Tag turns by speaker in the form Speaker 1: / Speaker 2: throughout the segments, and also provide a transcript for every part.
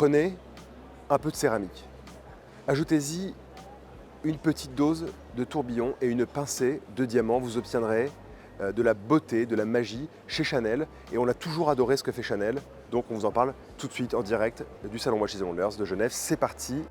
Speaker 1: Prenez un peu de céramique. Ajoutez-y une petite dose de tourbillon et une pincée de diamant. Vous obtiendrez de la beauté, de la magie chez Chanel. Et on a toujours adoré ce que fait Chanel. Donc on vous en parle tout de suite en direct du salon Watches & Wonders de Genève. C'est parti.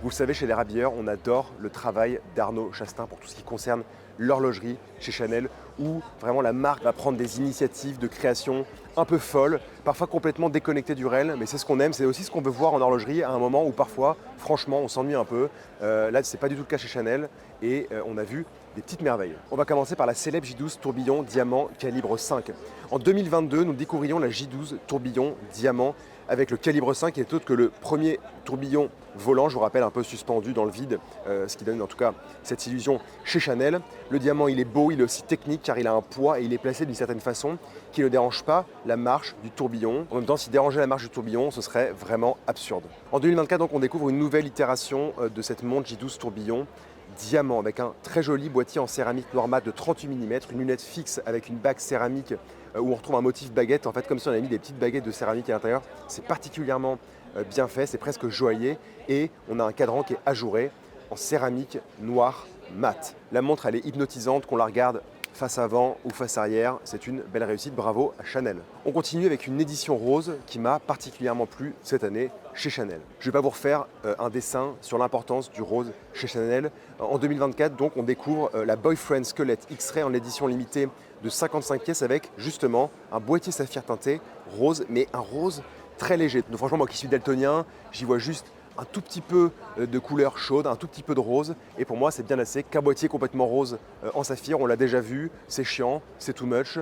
Speaker 1: Vous le savez, chez les Rabilleurs, on adore le travail d'Arnaud Chastain pour tout ce qui concerne l'horlogerie chez Chanel, où vraiment la marque va prendre des initiatives de création un peu folles, parfois complètement déconnectées du réel, mais c'est ce qu'on aime, c'est aussi ce qu'on veut voir en horlogerie à un moment où parfois, franchement, on s'ennuie un peu. Là, c'est pas du tout le cas chez Chanel et on a vu des petites merveilles. On va commencer par la célèbre J12 tourbillon diamant calibre 5. En 2022, nous découvrions la J12 tourbillon diamant avec le calibre 5 qui est autre que le premier tourbillon volant, je vous rappelle, un peu suspendu dans le vide, ce qui donne en tout cas cette illusion chez Chanel. Le diamant, il est beau, il est aussi technique car il a un poids et il est placé d'une certaine façon qui ne dérange pas la marche du tourbillon. En même temps, s'il dérangeait la marche du tourbillon, ce serait vraiment absurde. En 2024, donc, on découvre une nouvelle itération de cette montre J12 tourbillon diamant avec un très joli boîtier en céramique noir mat de 38 mm, une lunette fixe avec une bague céramique où on retrouve un motif baguette, en fait comme si on avait mis des petites baguettes de céramique à l'intérieur. C'est particulièrement bien fait, c'est presque joaillier et on a un cadran qui est ajouré en céramique noir mat. La montre elle est hypnotisante, qu'on la regarde face avant ou face arrière, c'est une belle réussite, bravo à Chanel. On continue avec une édition rose qui m'a particulièrement plu cette année chez Chanel. Je ne vais pas vous refaire un dessin sur l'importance du rose chez Chanel. En 2024, donc, on découvre la Boyfriend Squelette X-Ray en édition limitée de 55 pièces avec justement un boîtier saphir teinté rose, mais un rose très léger. Donc franchement, moi qui suis daltonien, j'y vois juste un tout petit peu de couleur chaude, un tout petit peu de rose. Et pour moi, c'est bien assez qu'un boîtier complètement rose en saphir. On l'a déjà vu, c'est chiant, c'est too much.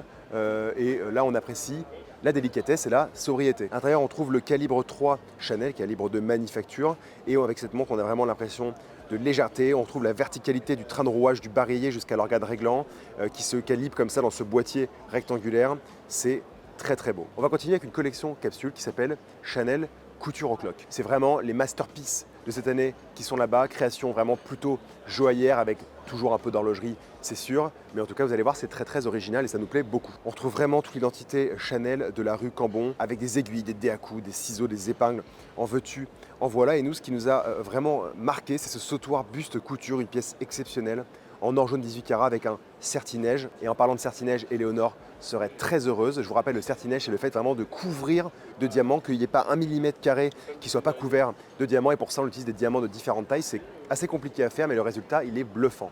Speaker 1: Et là, on apprécie la délicatesse et la sobriété. À l'intérieur, on trouve le calibre 3 Chanel, calibre de manufacture. Et avec cette montre, on a vraiment l'impression de légèreté. On trouve la verticalité du train de rouage du barillet jusqu'à l'organe réglant qui se calibre comme ça dans ce boîtier rectangulaire. C'est très très beau. On va continuer avec une collection capsule qui s'appelle Chanel Couture au clock. C'est vraiment les masterpieces de cette année qui sont là-bas, création vraiment plutôt joaillère avec toujours un peu d'horlogerie, c'est sûr, mais en tout cas vous allez voir c'est très très original et ça nous plaît beaucoup. On retrouve vraiment toute l'identité Chanel de la rue Cambon avec des aiguilles, des dés à coups, des ciseaux, des épingles, en veux-tu, en voilà. Et nous ce qui nous a vraiment marqué c'est ce sautoir buste couture, une pièce exceptionnelle en or jaune 18 carats avec un certinège. Et en parlant de certinège, Éléonore serait très heureuse. Je vous rappelle, le certinège, c'est le fait vraiment de couvrir de diamants, qu'il n'y ait pas 1 mm carré qui ne soit pas couvert de diamants. Et pour ça, on utilise des diamants de différentes tailles. C'est assez compliqué à faire, mais le résultat, il est bluffant.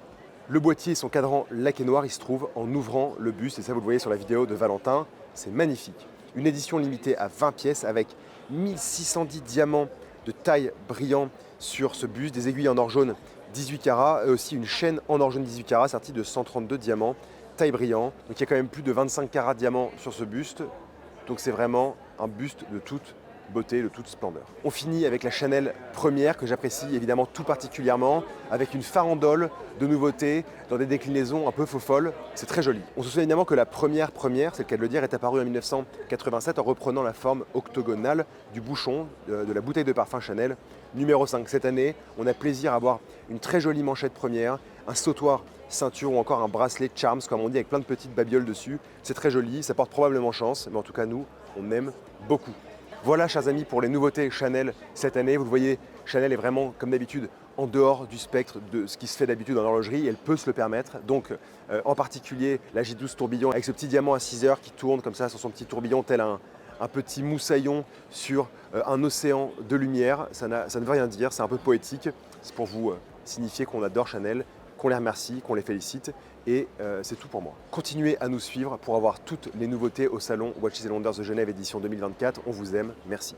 Speaker 1: Le boîtier et son cadran laqué noir, il se trouve en ouvrant le buste. Et ça, vous le voyez sur la vidéo de Valentin. C'est magnifique. Une édition limitée à 20 pièces avec 1610 diamants de taille brillant sur ce buste, des aiguilles en or jaune 18 carats et aussi une chaîne en or jaune 18 carats sertie de 132 diamants, taille brillant. Donc il y a quand même plus de 25 carats de diamants sur ce buste. Donc c'est vraiment un buste de toute beauté, de toute splendeur. On finit avec la Chanel première que j'apprécie évidemment tout particulièrement avec une farandole de nouveautés dans des déclinaisons un peu faux-folles. C'est très joli. On se souvient évidemment que la première, c'est le cas de le dire, est apparue en 1987 en reprenant la forme octogonale du bouchon de la bouteille de parfum Chanel numéro 5. Cette année, on a plaisir à avoir une très jolie manchette première, un sautoir ceinture ou encore un bracelet Charms, comme on dit, avec plein de petites babioles dessus. C'est très joli, ça porte probablement chance, mais en tout cas, nous, on aime beaucoup. Voilà, chers amis, pour les nouveautés Chanel cette année. Vous le voyez, Chanel est vraiment, comme d'habitude, en dehors du spectre de ce qui se fait d'habitude en horlogerie. Elle peut se le permettre. Donc, en particulier, la J12 tourbillon avec ce petit diamant à 6 heures qui tourne comme ça sur son petit tourbillon, tel un petit moussaillon sur un océan de lumière. Ça ne veut rien dire, c'est un peu poétique. C'est pour vous signifier qu'on adore Chanel, qu'on les remercie, qu'on les félicite. Et c'est tout pour moi. Continuez à nous suivre pour avoir toutes les nouveautés au salon Watches & Wonders de Genève édition 2024. On vous aime, merci.